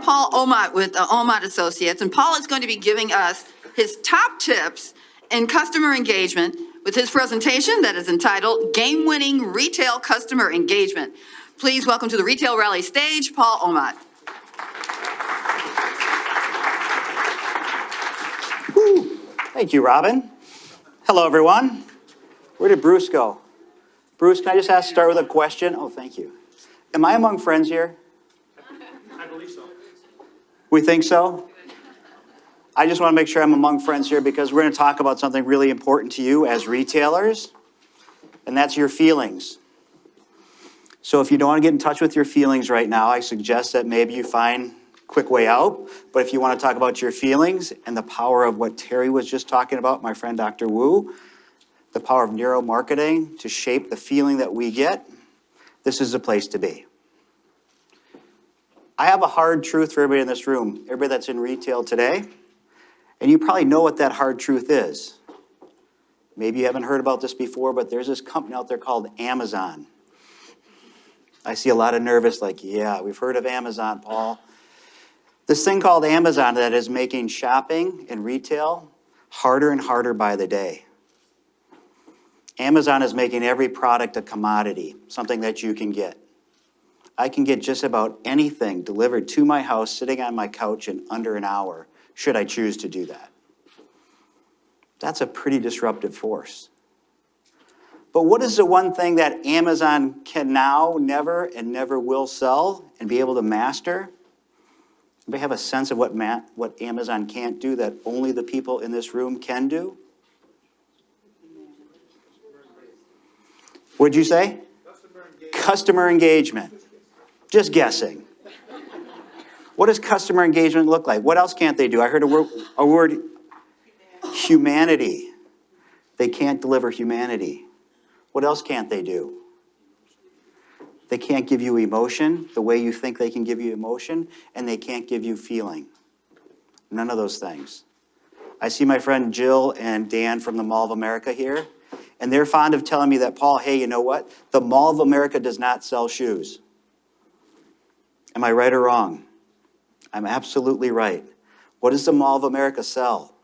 Paul Omodt with the Omodt Associates, and Paul is going to be giving us his top tips in customer engagement with his presentation that is entitled Game-Winning Retail Customer Engagement. Please welcome to the Retail Rally stage, Paul Omodt. Thank you, Robin. Hello, everyone. Where did Bruce go? Bruce, can I just start with a question? Oh, thank you. Am I among friends here? I believe so. We think so? I just want to make sure I'm among friends here because we're going to talk about something really important to you as retailers, and that's your feelings. So if you don't want to get in touch with your feelings right now, I suggest that maybe you find a quick way out. But if you want to talk about your feelings and the power of what Terry was just talking about, my friend Dr. Wu, the power of neuromarketing to shape the feeling that we get, this is the place to be. I have a hard truth for everybody in this room, everybody that's in retail today, and you probably know what that hard truth is. Maybe you haven't heard about this before, but there's this company out there called Amazon. I see a lot of nervous, like, yeah, we've heard of Amazon, Paul. This thing called Amazon that is making shopping and retail harder and harder by the day. Amazon is making every product a commodity, something that you can get. I can get just about anything delivered to my house, sitting on my couch in under an hour, should I choose to do that. That's a pretty disruptive force. But what is the one thing that Amazon can now never and never will sell and be able to master? Anybody have a sense of what Amazon can't do that only the people in this room can do? What'd you say? Customer engagement. Just guessing. What does customer engagement look like? What else can't they do? I heard a word, humanity. They can't deliver humanity. What else can't they do? They can't give you emotion the way you think they can give you emotion, and they can't give you feeling. None of those things. I see my friend Jill and Dan from the Mall of America here, and they're fond of telling me that, Paul, hey, you know what? The Mall of America does not sell shoes. Am I right or wrong? I'm absolutely right. What does the Mall of America sell?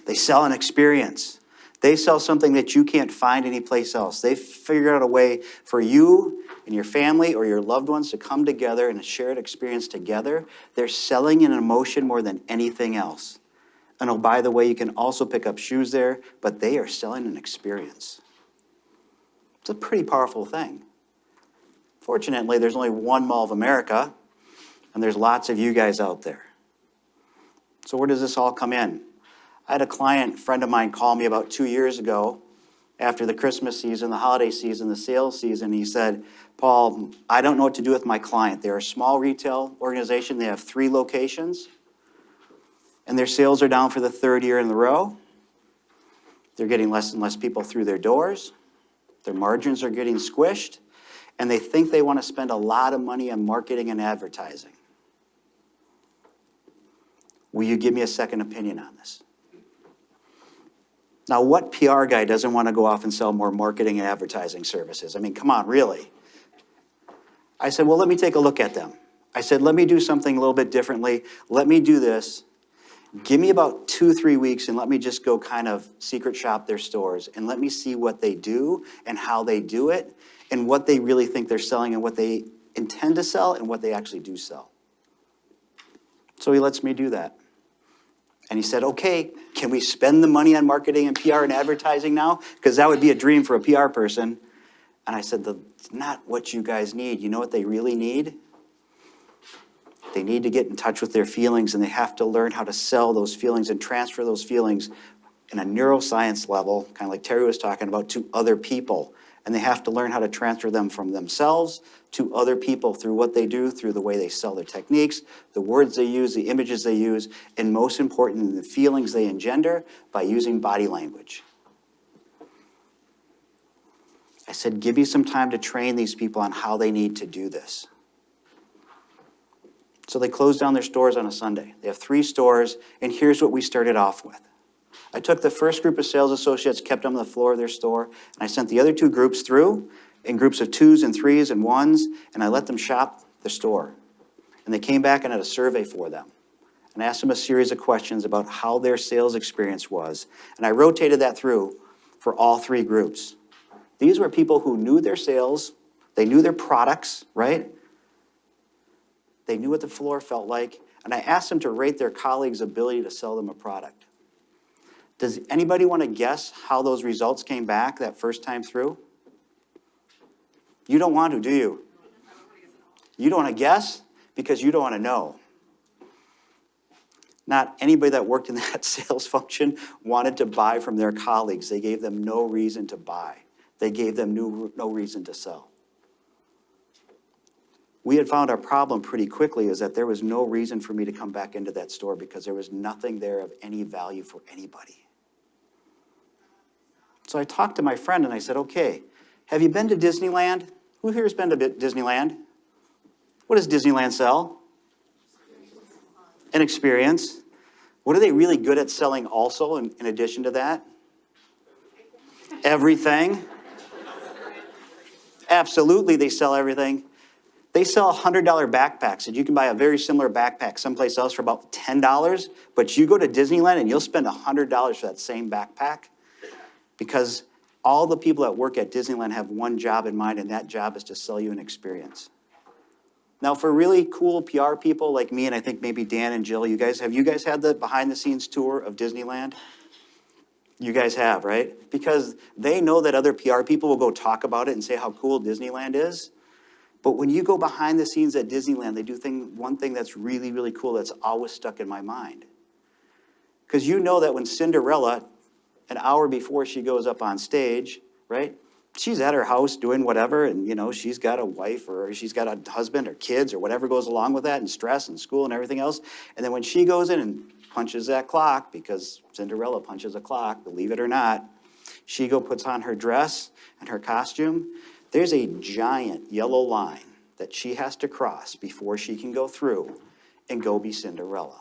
They sell an experience. They sell something that you can't find anyplace else. They figured out a way for you and your family or your loved ones to come together in a shared experience together. They're selling an emotion more than anything else. And oh, by the way, you can also pick up shoes there, but they are selling an experience. It's a pretty powerful thing. Fortunately, there's only one Mall of America, and there's lots of you guys out there. So where does this all come in? I had a friend of mine call me about 2 years ago after the Christmas season, the holiday season, the sales season. He said, Paul, I don't know what to do with my client. They're a small retail organization. They have 3 locations, and their sales are down for the 3rd year in a row. They're getting less and less people through their doors. Their margins are getting squished, and they think they want to spend a lot of money on marketing and advertising. Will you give me a second opinion on this? Now, what PR guy doesn't want to go off and sell more marketing and advertising services? I mean, come on, really? I said, well, let me take a look at them. I said, let me do something a little bit differently. Let me do this. Give me about 2-3 weeks and let me just go kind of secret shop their stores and let me see what they do and how they do it and what they really think they're selling and what they intend to sell and what they actually do sell. So he lets me do that. And he said, okay, can we spend the money on marketing and PR and advertising now? Because that would be a dream for a PR person. And I said, that's not what you guys need. You know what they really need? They need to get in touch with their feelings, and they have to learn how to sell those feelings and transfer those feelings in a neuroscience level, kind of like Terry was talking about, to other people. And they have to learn how to transfer them from themselves to other people through what they do, through the way they sell their techniques, the words they use, the images they use, and most important, the feelings they engender by using body language. I said, give me some time to train these people on how they need to do this. So they closed down their stores on a Sunday. They have 3 stores, and here's what we started off with. I took the first group of sales associates, kept them on the floor of their store, and I sent the other 2 groups through in groups of 2s and 3s and 1s, and I let them shop the store. And they came back and had a survey for them. And I asked them a series of questions about how their sales experience was. And I rotated that through for all three groups. These were people who knew their sales, they knew their products, right? They knew what the floor felt like. And I asked them to rate their colleagues' ability to sell them a product. Does anybody want to guess how those results came back that first time through? You don't want to, do you? You don't want to guess because you don't want to know. Not anybody that worked in that sales function wanted to buy from their colleagues. They gave them no reason to buy. They gave them no reason to sell. We had found our problem pretty quickly is that there was no reason for me to come back into that store because there was nothing there of any value for anybody. So I talked to my friend and I said, okay, have you been to Disneyland? Who here has been to Disneyland? What does Disneyland sell? An experience. What are they really good at selling also in addition to that? Everything. Absolutely, they sell everything. They sell $100 backpacks, and you can buy a very similar backpack someplace else for about $10, but you go to Disneyland and you'll spend $100 for that same backpack because all the people that work at Disneyland have one job in mind, and that job is to sell you an experience. Now, for really cool PR people like me, and I think maybe Dan and Jill, have you guys had the behind-the-scenes tour of Disneyland? You guys have, right? Because they know that other PR people will go talk about it and say how cool Disneyland is. But when you go behind the scenes at Disneyland, they do one thing that's really, really cool that's always stuck in my mind. Because you know that when Cinderella, an hour before she goes up on stage, right? She's at her house doing whatever, and she's got a wife or she's got a husband or kids or whatever goes along with that, and stress and school and everything else. And then when she goes in and punches that clock, because Cinderella punches a clock, believe it or not, she puts on her dress and her costume. There's a giant yellow line that she has to cross before she can go through and go be Cinderella.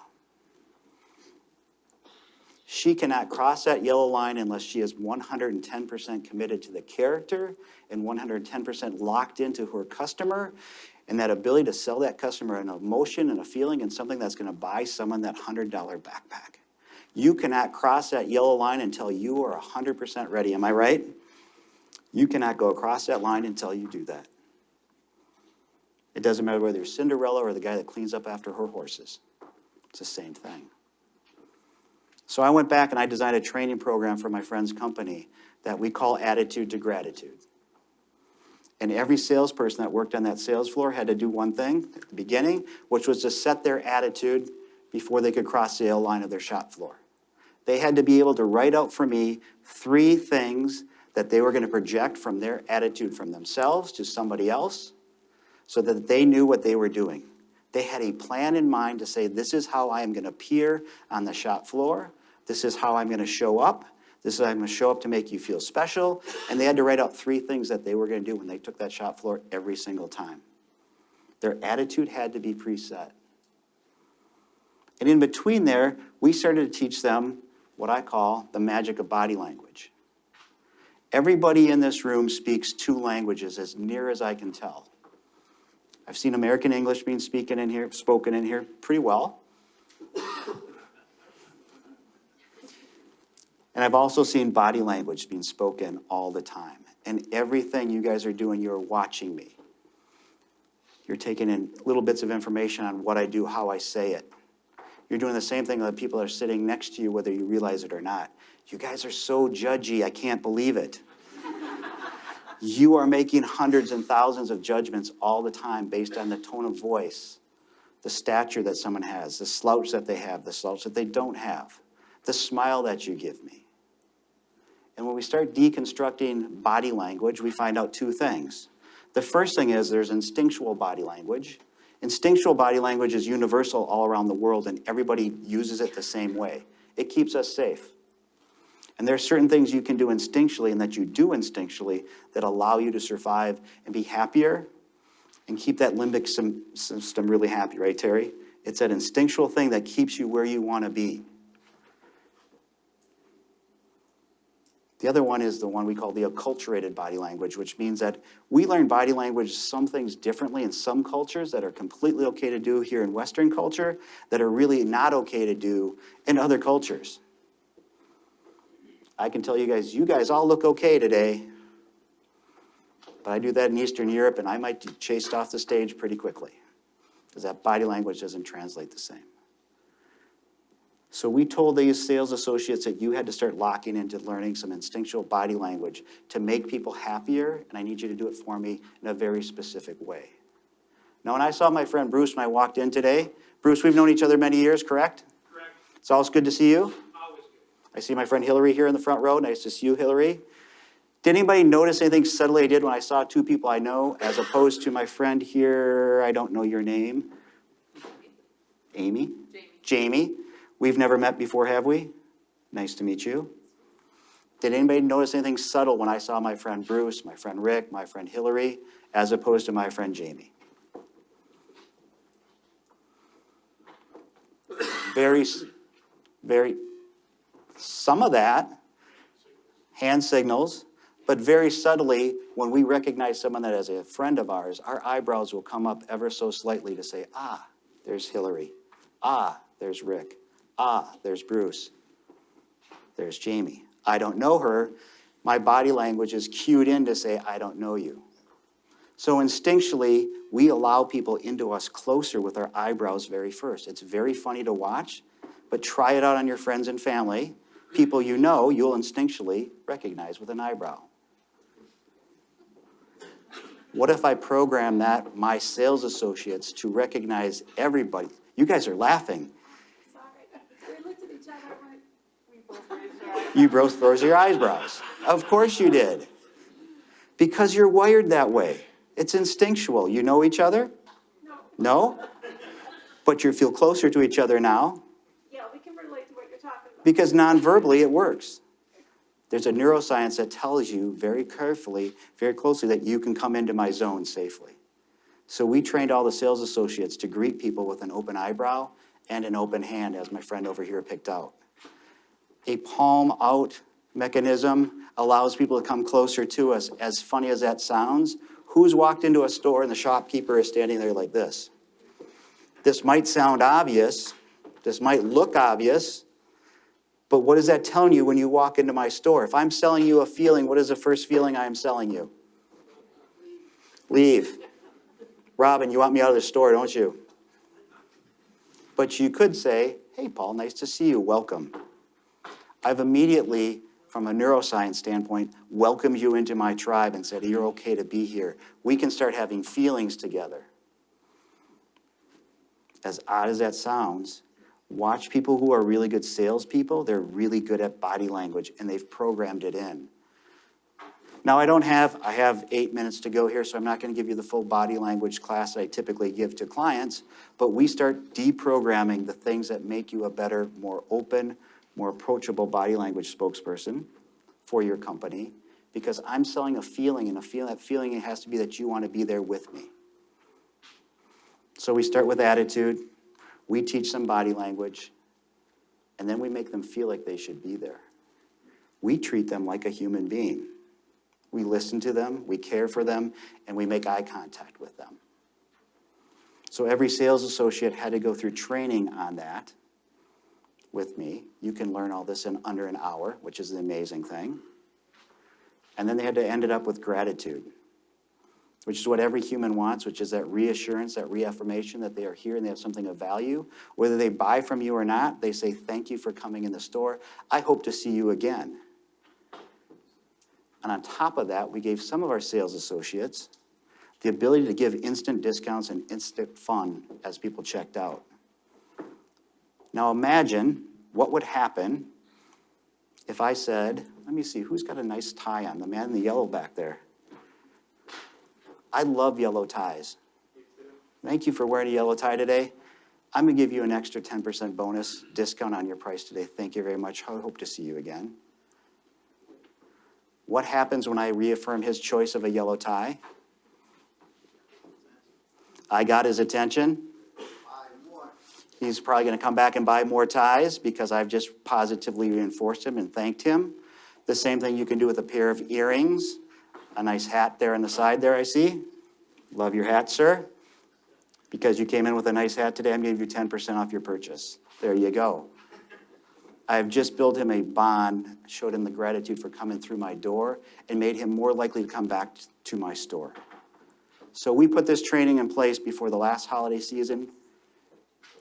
She cannot cross that yellow line unless she is 110% committed to the character and 110% locked into her customer and that ability to sell that customer an emotion and a feeling and something that's going to buy someone that $100 backpack. You cannot cross that yellow line until you are 100% ready. Am I right? You cannot go across that line until you do that. It doesn't matter whether you're Cinderella or the guy that cleans up after her horses. It's the same thing. So I went back and I designed a training program for my friend's company that we call Attitude to Gratitude. And every salesperson that worked on that sales floor had to do one thing at the beginning, which was to set their attitude before they could cross the line of their shop floor. They had to be able to write out for me 3 things that they were going to project from their attitude from themselves to somebody else so that they knew what they were doing. They had a plan in mind to say, this is how I am going to appear on the shop floor. This is how I'm going to show up. This is how I'm going to show up to make you feel special. And they had to write out 3 things that they were going to do when they took that shop floor every single time. Their attitude had to be preset. And in between there, we started to teach them what I call the magic of body language. Everybody in this room speaks 2 languages as near as I can tell. I've seen American English being spoken in here pretty well. And I've also seen body language being spoken all the time. And everything you guys are doing, you're watching me. You're taking in little bits of information on what I do, how I say it. You're doing the same thing with the people that are sitting next to you, whether you realize it or not. You guys are so judgy, I can't believe it. You are making hundreds and thousands of judgments all the time based on the tone of voice, the stature that someone has, the slouch that they have, the slouch that they don't have, the smile that you give me. And when we start deconstructing body language, we find out 2 things. The first thing is there's instinctual body language. Instinctual body language is universal all around the world, and everybody uses it the same way. It keeps us safe. And there are certain things you can do instinctually and that you do instinctually that allow you to survive and be happier and keep that limbic system really happy, right, Terry? It's that instinctual thing that keeps you where you want to be. The other one is the one we call the acculturated body language, which means that we learn body language, some things differently in some cultures that are completely okay to do here in Western culture that are really not okay to do in other cultures. I can tell you guys all look okay today, but I do that in Eastern Europe and I might be chased off the stage pretty quickly because that body language doesn't translate the same. So we told these sales associates that you had to start locking into learning some instinctual body language to make people happier, and I need you to do it for me in a very specific way. Now, when I saw my friend Bruce when I walked in today, Bruce, we've known each other many years, correct? Correct. It's always good to see you. Always good. I see my friend Hillary here in the front row. Nice to see you, Hillary. Did anybody notice anything subtly I did when I saw two people I know, as opposed to my friend here, I don't know your name? Amy? Jamie. We've never met before, have we? Nice to meet you. Did anybody notice anything subtle when I saw my friend Bruce, my friend Rick, my friend Hillary, as opposed to my friend Jamie? Very, some of that, hand signals, but very subtly, when we recognize someone that is a friend of ours, our eyebrows will come up ever so slightly to say, ah, there's Hillary. Ah, there's Rick. Ah, there's Bruce. There's Jamie. I don't know her. My body language is cued in to say, I don't know you. So instinctually, we allow people into us closer with our eyebrows very first. It's very funny to watch, but try it out on your friends and family. People you know, you'll instinctually recognize with an eyebrow. What if I program that, my sales associates, to recognize everybody? You guys are laughing. We looked at each other and we both raised our eyebrows. You both rose your eyebrows. Of course you did. Because you're wired that way. It's instinctual. You know each other? No. No? But you feel closer to each other now Yeah, we can relate to what you're talking about. because non-verbally it works. There's a neuroscience that tells you very carefully, very closely, that you can come into my zone safely. So we trained all the sales associates to greet people with an open eyebrow and an open hand, as my friend over here picked out. A palm out mechanism allows people to come closer to us. As funny as that sounds, who's walked into a store and the shopkeeper is standing there like this? This might sound obvious, this might look obvious, but what is that telling you when you walk into my store? If I'm selling you a feeling, what is the first feeling I am selling you? Leave. Robin, you want me out of the store, don't you? But you could say, hey, Paul, nice to see you, welcome. I've immediately, from a neuroscience standpoint, welcomed you into my tribe and said, you're okay to be here. We can start having feelings together. As odd as that sounds, watch people who are really good salespeople. They're really good at body language, and they've programmed it in. Now, I have 8 minutes to go here, so I'm not going to give you the full body language class that I typically give to clients, but we start deprogramming the things that make you a better, more open, more approachable body language spokesperson for your company, because I'm selling a feeling, and that feeling it has to be that you want to be there with me. So we start with attitude, we teach them body language, and then we make them feel like they should be there. We treat them like a human being. We listen to them, we care for them, and we make eye contact with them. So every sales associate had to go through training on that with me. You can learn all this in under an hour, which is the amazing thing. And then they had to end it up with gratitude, which is what every human wants, which is that reassurance, that reaffirmation that they are here and they have something of value. Whether they buy from you or not, they say, thank you for coming in the store. I hope to see you again. And on top of that, we gave some of our sales associates the ability to give instant discounts and instant fun as people checked out. Now imagine what would happen if I said, let me see, who's got a nice tie on? The man in the yellow back there. I love yellow ties. Thank you for wearing a yellow tie today. I'm going to give you an extra 10% bonus discount on your price today. Thank you very much. I hope to see you again. What happens when I reaffirm his choice of a yellow tie? I got his attention. He's probably going to come back and buy more ties because I've just positively reinforced him and thanked him. The same thing you can do with a pair of earrings, a nice hat there on the side there, I see. Love your hat, sir. Because you came in with a nice hat today, I'm gonna give you 10% off your purchase. There you go. I've just built him a bond, showed him the gratitude for coming through my door, and made him more likely to come back to my store. So we put this training in place before the last holiday season,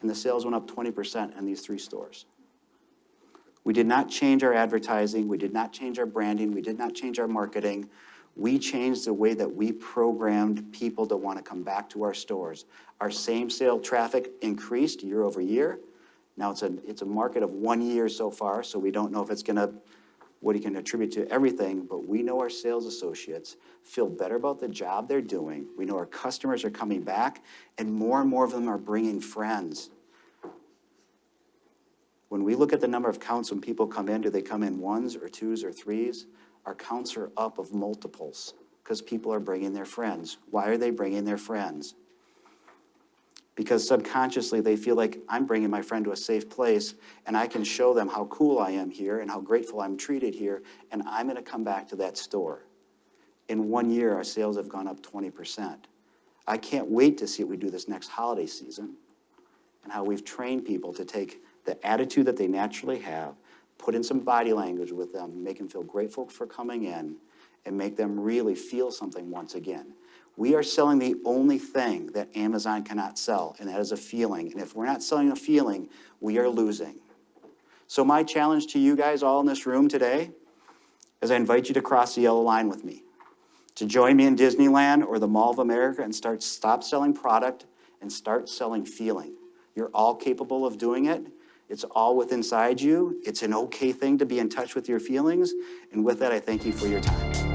and the sales went up 20% in these 3 stores. We did not change our advertising, we did not change our branding, we did not change our marketing. We changed the way that we programmed people to want to come back to our stores. Our same sale traffic increased year over year. Now it's a market of 1 year so far, so we don't know if it's gonna, what he can attribute to everything, but we know our sales associates feel better about the job they're doing. We know our customers are coming back, and more of them are bringing friends. When we look at the number of counts when people come in, do they come in 1s or 2s or 3s? Our counts are up of multiples because people are bringing their friends. Why are they bringing their friends? Because subconsciously they feel like I'm bringing my friend to a safe place and I can show them how cool I am here and how grateful I'm treated here, and I'm going to come back to that store. In 1 year, our sales have gone up 20%. I can't wait to see what we do this next holiday season and how we've trained people to take the attitude that they naturally have, put in some body language with them, make them feel grateful for coming in, and make them really feel something once again. We are selling the only thing that Amazon cannot sell, and that is a feeling. And if we're not selling a feeling, we are losing. So my challenge to you guys all in this room today is I invite you to cross the yellow line with me, to join me in Disneyland or the Mall of America and stop selling product and start selling feeling. You're all capable of doing it. It's all within inside you. It's an okay thing to be in touch with your feelings. And with that, I thank you for your time.